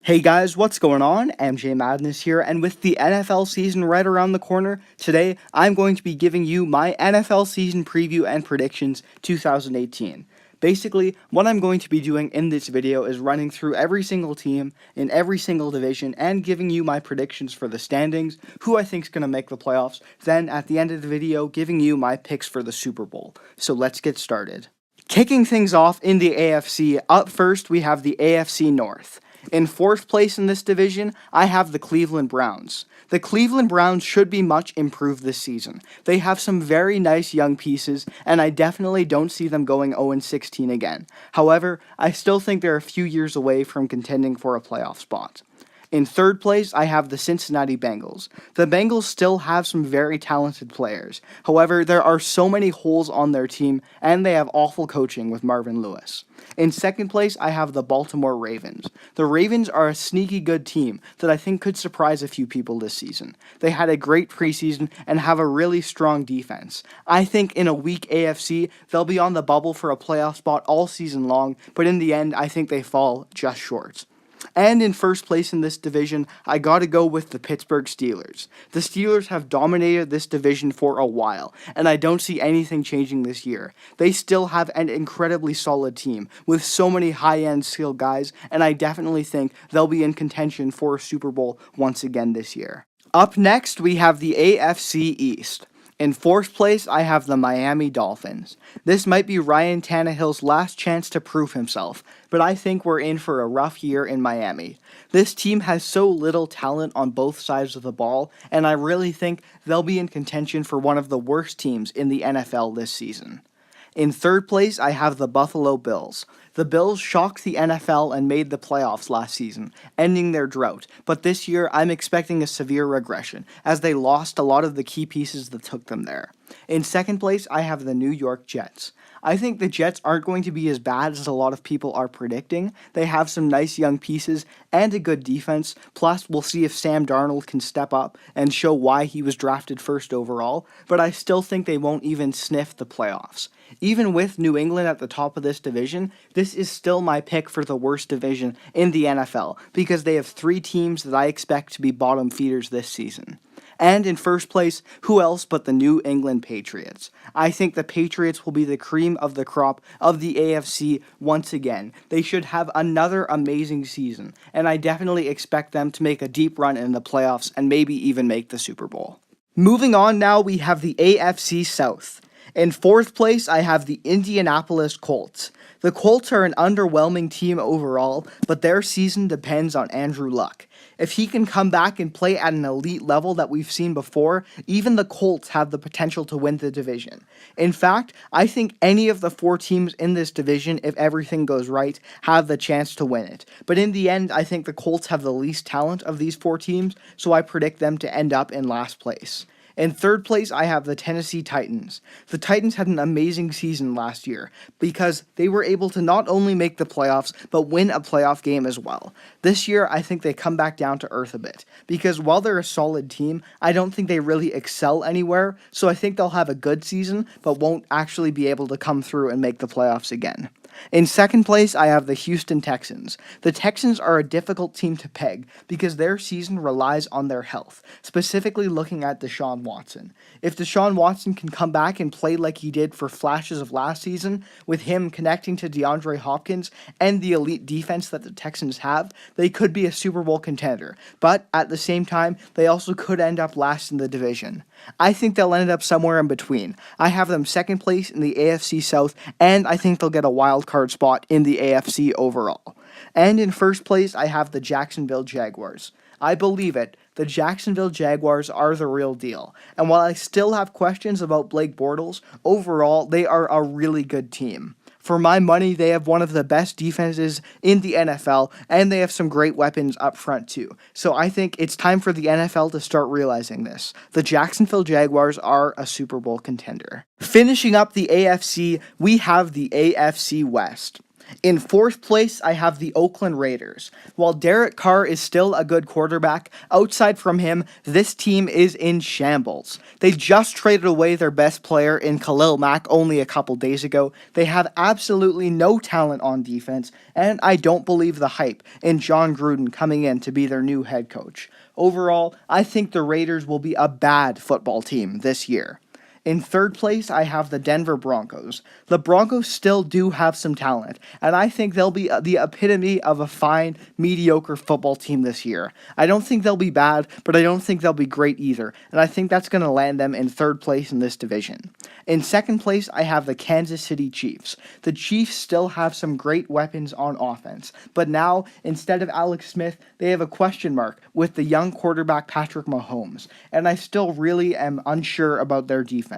Hey guys, what's going on? MJ Madness here, and with the NFL season right around the corner, today I'm going to be giving you my NFL season preview and predictions 2018. Basically, what I'm going to be doing in this video is running through every single team in every single division and giving you my predictions for the standings, who I think is going to make the playoffs, then at the end of the video, giving you my picks for the Super Bowl. So let's get started. Kicking things off in the AFC, up first we have the AFC North. In fourth place in this division, I have the Cleveland Browns. The Cleveland Browns should be much improved this season. They have some very nice young pieces, and I definitely don't see them going 0-16 again. However, I still think they're a few years away from contending for a playoff spot. In third place, I have the Cincinnati Bengals. The Bengals still have some very talented players. However, there are so many holes on their team, and they have awful coaching with Marvin Lewis. In second place, I have the Baltimore Ravens. The Ravens are a sneaky good team that I think could surprise a few people this season. They had a great preseason and have a really strong defense. I think in a weak AFC, they'll be on the bubble for a playoff spot all season long, but in the end, I think they fall just short. And in first place in this division, I gotta go with the Pittsburgh Steelers. The Steelers have dominated this division for a while, and I don't see anything changing this year. They still have an incredibly solid team with so many high-end skilled guys, and I definitely think they'll be in contention for a Super Bowl once again this year. Up next, we have the AFC East. In fourth place, I have the Miami Dolphins. This might be Ryan Tannehill's last chance to prove himself, but I think we're in for a rough year in Miami. This team has so little talent on both sides of the ball, and I really think they'll be in contention for one of the worst teams in the NFL this season. In third place, I have the Buffalo Bills. The Bills shocked the NFL and made the playoffs last season, ending their drought, but this year I'm expecting a severe regression, as they lost a lot of the key pieces that took them there. In second place, I have the New York Jets. I think the Jets aren't going to be as bad as a lot of people are predicting. They have some nice young pieces and a good defense, plus we'll see if Sam Darnold can step up and show why he was drafted first overall, but I still think they won't even sniff the playoffs. Even with New England at the top of this division, this is still my pick for the worst division in the NFL, because they have three teams that I expect to be bottom feeders this season. And in first place, who else but the New England Patriots? I think the Patriots will be the cream of the crop of the AFC once again. They should have another amazing season, and I definitely expect them to make a deep run in the playoffs and maybe even make the Super Bowl. Moving on now, we have the AFC South. In fourth place, I have the Indianapolis Colts. The Colts are an underwhelming team overall, but their season depends on Andrew Luck. If he can come back and play at an elite level that we've seen before, even the Colts have the potential to win the division. In fact, I think any of the four teams in this division, if everything goes right, have the chance to win it. But in the end, I think the Colts have the least talent of these four teams, so I predict them to end up in last place. In third place, I have the Tennessee Titans. The Titans had an amazing season last year because they were able to not only make the playoffs, but win a playoff game as well. This year, I think they come back down to earth a bit because while they're a solid team, I don't think they really excel anywhere, so I think they'll have a good season, but won't actually be able to come through and make the playoffs again. In second place, I have the Houston Texans. The Texans are a difficult team to peg because their season relies on their health, specifically looking at Deshaun Watson. If Deshaun Watson can come back and play like he did for flashes of last season, with him connecting to DeAndre Hopkins and the elite defense that the Texans have, they could be a Super Bowl contender. But at the same time, they also could end up last in the division. I think they'll end up somewhere in between. I have them second place in the AFC South, and I think they'll get a wild card spot in the AFC overall. And in first place, I have the Jacksonville Jaguars. I believe it, the Jacksonville Jaguars are the real deal. And while I still have questions about Blake Bortles, overall, they are a really good team. For my money, they have one of the best defenses in the NFL, and they have some great weapons up front too. So I think it's time for the NFL to start realizing this. The Jacksonville Jaguars are a Super Bowl contender. Finishing up the AFC, we have the AFC West. In fourth place, I have the Oakland Raiders. While Derek Carr is still a good quarterback, outside from him, this team is in shambles. They just traded away their best player in Khalil Mack only a couple days ago. They have absolutely no talent on defense, and I don't believe the hype in John Gruden coming in to be their new head coach. Overall, I think the Raiders will be a bad football team this year. In third place, I have the Denver Broncos. The Broncos still do have some talent, and I think they'll be the epitome of a fine, mediocre football team this year. I don't think they'll be bad, but I don't think they'll be great either, and I think that's going to land them in third place in this division. In second place, I have the Kansas City Chiefs. The Chiefs still have some great weapons on offense, but now, instead of Alex Smith, they have a question mark with the young quarterback Patrick Mahomes, and I still really am unsure about their defense.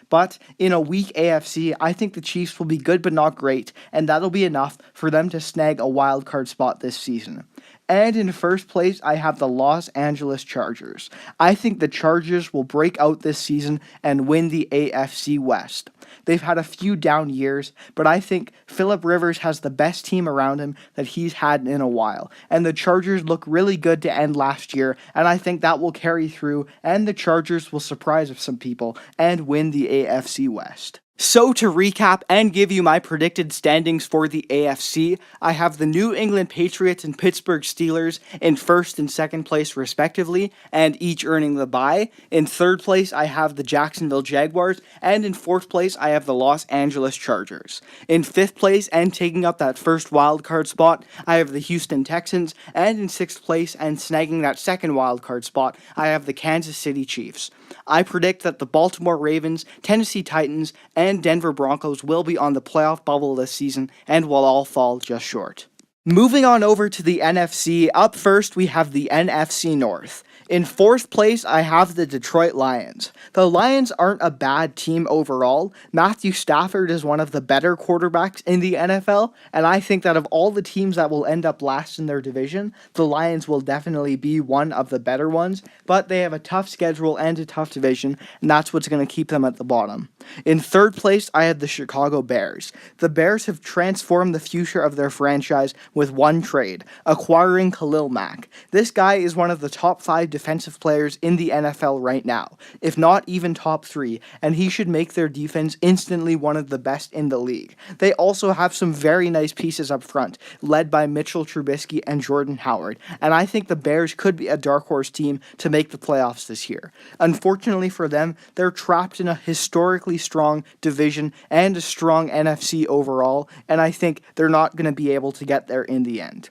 But in a weak AFC, I think the Chiefs will be good but not great, and that'll be enough for them to snag a wild card spot this season. And in first place, I have the Los Angeles Chargers. I think the Chargers will break out this season and win the AFC West. They've had a few down years, but I think Phillip Rivers has the best team around him that he's had in a while. And the Chargers look really good to end last year, and I think that will carry through, and the Chargers will surprise some people and win the AFC West. So to recap and give you my predicted standings for the AFC, I have the New England Patriots and Pittsburgh Steelers in first and second place respectively, and each earning the bye. In third place, I have the Jacksonville Jaguars, and in fourth place, I have the Los Angeles Chargers. In fifth place, and taking up that first wildcard spot, I have the Houston Texans, and in sixth place, and snagging that second wildcard spot, I have the Kansas City Chiefs. I predict that the Baltimore Ravens, Tennessee Titans, and Denver Broncos will be on the playoff bubble this season and will all fall just short. Moving on over to the NFC, up first we have the NFC North. In fourth place, I have the Detroit Lions. The Lions aren't a bad team overall. Matthew Stafford is one of the better quarterbacks in the NFL, and I think that of all the teams that will end up last in their division, the Lions will definitely be one of the better ones, but they have a tough schedule and a tough division, and that's what's going to keep them at the bottom. In third place, I had the Chicago Bears. The Bears have transformed the future of their franchise with one trade, acquiring Khalil Mack. This guy is one of the top 5 defensive players in the NFL right now, if not even top 3, and he should make their defense instantly one of the best in the league. They also have some very nice pieces up front, led by Mitchell Trubisky and Jordan Howard, and I think the Bears could be a dark horse team to make the playoffs this year. Unfortunately for them, they're trapped in a historically strong division and a strong NFC overall, and I think they're not going to be able to get there in the end.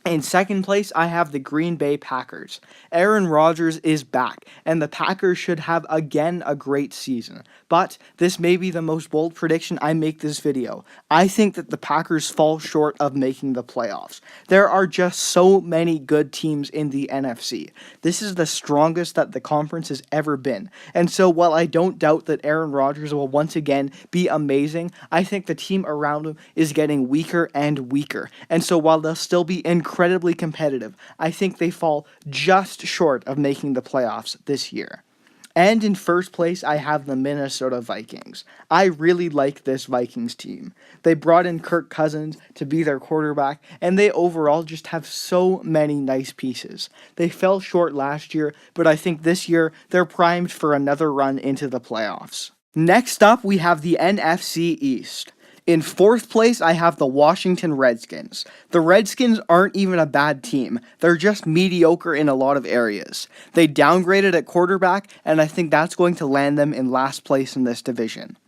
In second place, I have the Green Bay Packers. Aaron Rodgers is back, and the Packers should have again a great season. But this may be the most bold prediction I make this video. I think that the Packers fall short of making the playoffs. There are just so many good teams in the NFC. This is the strongest that the conference has ever been. And so while I don't doubt that Aaron Rodgers will once again be amazing, I think the team around him is getting weaker and weaker. And so while they'll still be incredibly competitive, I think they fall just short of making the playoffs this year. And in first place, I have the Minnesota Vikings. I really like this Vikings team. They brought in Kirk Cousins to be their quarterback, and they overall just have so many nice pieces. They fell short last year, but I think this year they're primed for another run into the playoffs. Next up, we have the NFC East. In fourth place, I have the Washington Redskins. The Redskins aren't even a bad team. They're just mediocre in a lot of areas. They downgraded at quarterback, and I think that's going to land them in last place in this division.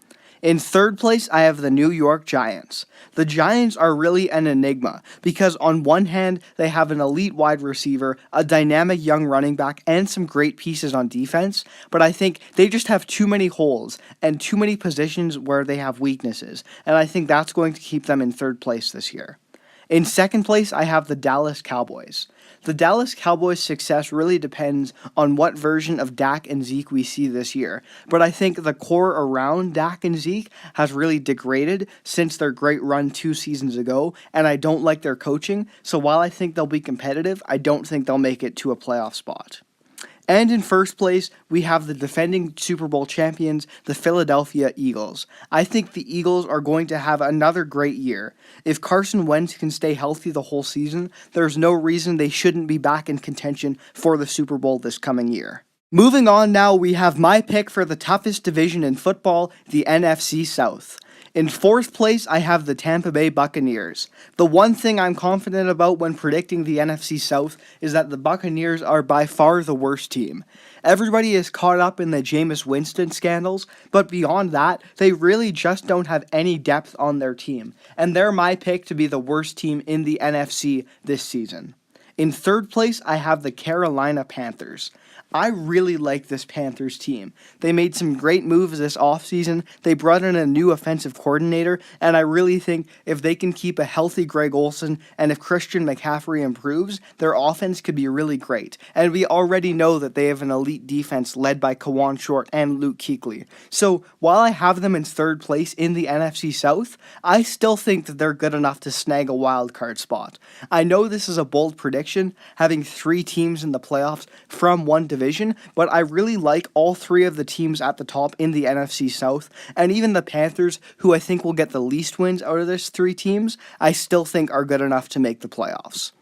In third place, I have the New York Giants. The Giants are really an enigma because on one hand, they have an elite wide receiver, a dynamic young running back, and some great pieces on defense, but I think they just have too many holes and too many positions where they have weaknesses, and I think that's going to keep them in third place this year. In second place, I have the Dallas Cowboys. The Dallas Cowboys' success really depends on what version of Dak and Zeke we see this year, but I think the core around Dak and Zeke has really degraded since their great run 2 seasons ago, and I don't like their coaching, so while I think they'll be competitive, I don't think they'll make it to a playoff spot. And in first place, we have the defending Super Bowl champions, the Philadelphia Eagles. I think the Eagles are going to have another great year. If Carson Wentz can stay healthy the whole season, there's no reason they shouldn't be back in contention for the Super Bowl this coming year. Moving on now, we have my pick for the toughest division in football, the NFC South. In fourth place, I have the Tampa Bay Buccaneers. The one thing I'm confident about when predicting the NFC South is that the Buccaneers are by far the worst team. Everybody is caught up in the Jameis Winston scandals, but beyond that, they really just don't have any depth on their team, and they're my pick to be the worst team in the NFC this season. In third place, I have the Carolina Panthers. I really like this Panthers team. They made some great moves this offseason. They brought in a new offensive coordinator, and I really think if they can keep a healthy Greg Olsen and if Christian McCaffrey improves, their offense could be really great. And we already know that they have an elite defense led by Kawan Short and Luke Kuechly. So while I have them in third place in the NFC South, I still think that they're good enough to snag a wild card spot. I know this is a bold prediction, having 3 teams in the playoffs from one division, but I really like all 3 of the teams at the top in the NFC South, and even the Panthers, who I think will get the least wins out of this 3 teams, I still think are good enough to make the playoffs.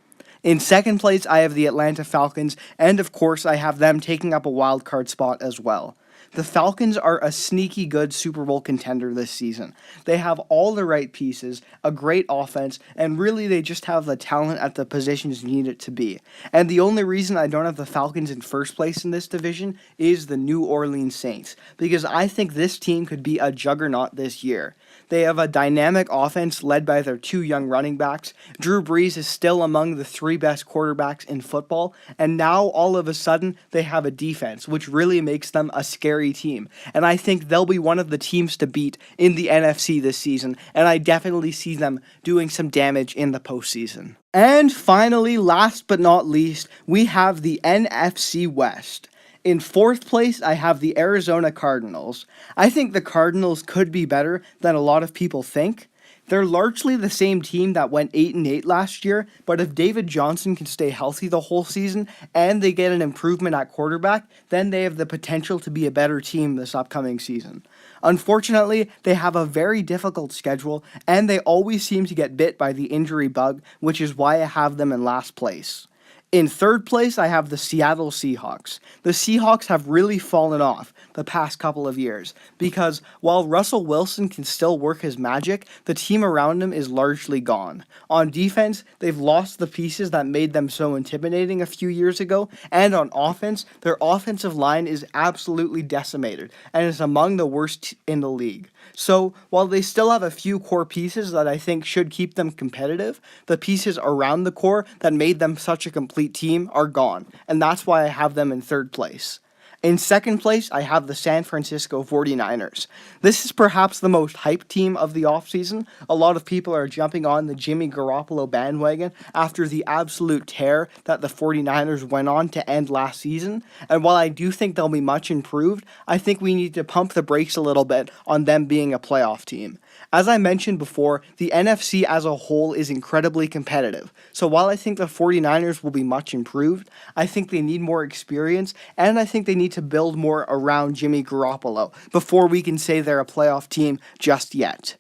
In second place, I have the Atlanta Falcons, and of course, I have them taking up a wild card spot as well. The Falcons are a sneaky good Super Bowl contender this season. They have all the right pieces, a great offense, and really they just have the talent at the positions needed to be. And the only reason I don't have the Falcons in first place in this division is the New Orleans Saints, because I think this team could be a juggernaut this year. They have a dynamic offense led by their 2 young running backs. Drew Brees is still among the 3 best quarterbacks in football, and now all of a sudden they have a defense, which really makes them a scary team. And I think they'll be one of the teams to beat in the NFC this season, and I definitely see them doing some damage in the postseason. And finally, last but not least, we have the NFC West. In fourth place, I have the Arizona Cardinals. I think the Cardinals could be better than a lot of people think. They're largely the same team that went 8-8 last year, but if David Johnson can stay healthy the whole season and they get an improvement at quarterback, then they have the potential to be a better team this upcoming season. Unfortunately, they have a very difficult schedule, and they always seem to get bit by the injury bug, which is why I have them in last place. In third place, I have the Seattle Seahawks. The Seahawks have really fallen off the past couple of years because while Russell Wilson can still work his magic, the team around him is largely gone. On defense, they've lost the pieces that made them so intimidating a few years ago, and on offense, their offensive line is absolutely decimated and is among the worst in the league. So while they still have a few core pieces that I think should keep them competitive, the pieces around the core that made them such a complete team are gone, and that's why I have them in third place. In second place, I have the San Francisco 49ers. This is perhaps the most hyped team of the offseason. A lot of people are jumping on the Jimmy Garoppolo bandwagon after the absolute tear that the 49ers went on to end last season. And while I do think they'll be much improved, I think we need to pump the brakes a little bit on them being a playoff team. As I mentioned before, the NFC as a whole is incredibly competitive. So while I think the 49ers will be much improved, I think they need more experience, and I think they need to build more around Jimmy Garoppolo before we can say they're a playoff team just yet.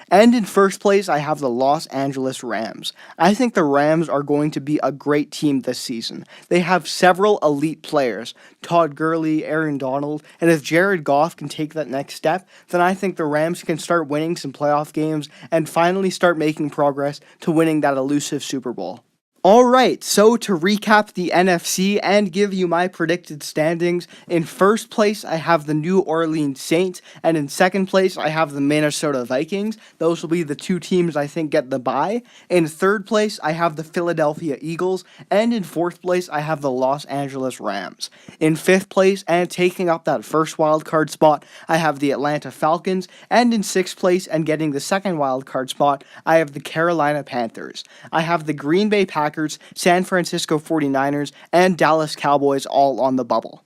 And in first place, I have the Los Angeles Rams. I think the Rams are going to be a great team this season. They have several elite players, Todd Gurley, Aaron Donald, and if Jared Goff can take that next step, then I think the Rams can start winning some playoff games and finally start making progress to winning that elusive Super Bowl. Alright, so to recap the NFC and give you my predicted standings, in first place I have the New Orleans Saints, and in second place I have the Minnesota Vikings. Those will be the 2 teams I think get the bye. In third place I have the Philadelphia Eagles, and in fourth place I have the Los Angeles Rams. In fifth place, and taking up that first wildcard spot, I have the Atlanta Falcons, and in sixth place and getting the second wildcard spot, I have the Carolina Panthers. I have the Green Bay Packers, San Francisco 49ers, and Dallas Cowboys all on the bubble.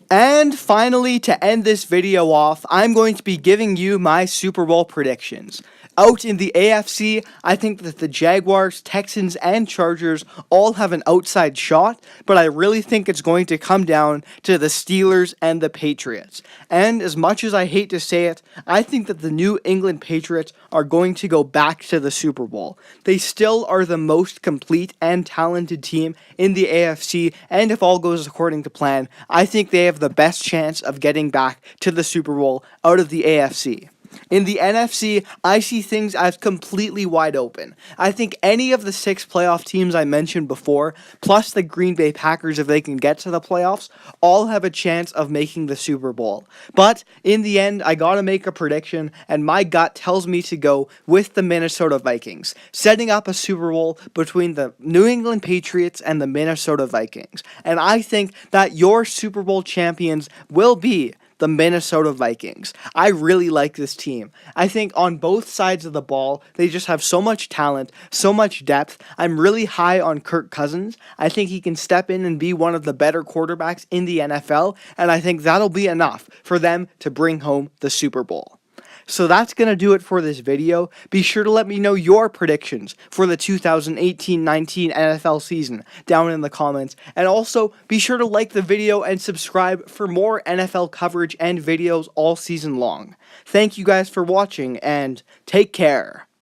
And finally, to end this video off, I'm going to be giving you my Super Bowl predictions. Out in the AFC, I think that the Jaguars, Texans, and Chargers all have an outside shot, but I really think it's going to come down to the Steelers and the Patriots. And as much as I hate to say it, I think that the New England Patriots are going to go back to the Super Bowl. They still are the most complete and talented team in the AFC, and if all goes according to plan, I think they have the best chance of getting back to the Super Bowl out of the AFC. In the NFC, I see things as completely wide open. I think any of the 6 playoff teams I mentioned before, plus the Green Bay Packers if they can get to the playoffs, all have a chance of making the Super Bowl. But in the end, I gotta make a prediction, and my gut tells me to go with the Minnesota Vikings, setting up a Super Bowl between the New England Patriots and the Minnesota Vikings. And I think that your Super Bowl champions will be the Minnesota Vikings. I really like this team. I think on both sides of the ball, they just have so much talent, so much depth. I'm really high on Kirk Cousins. I think he can step in and be one of the better quarterbacks in the NFL, and I think that'll be enough for them to bring home the Super Bowl. So that's going to do it for this video. Be sure to let me know your predictions for the 2018-19 NFL season down in the comments. And also, be sure to like the video and subscribe for more NFL coverage and videos all season long. Thank you guys for watching, and take care.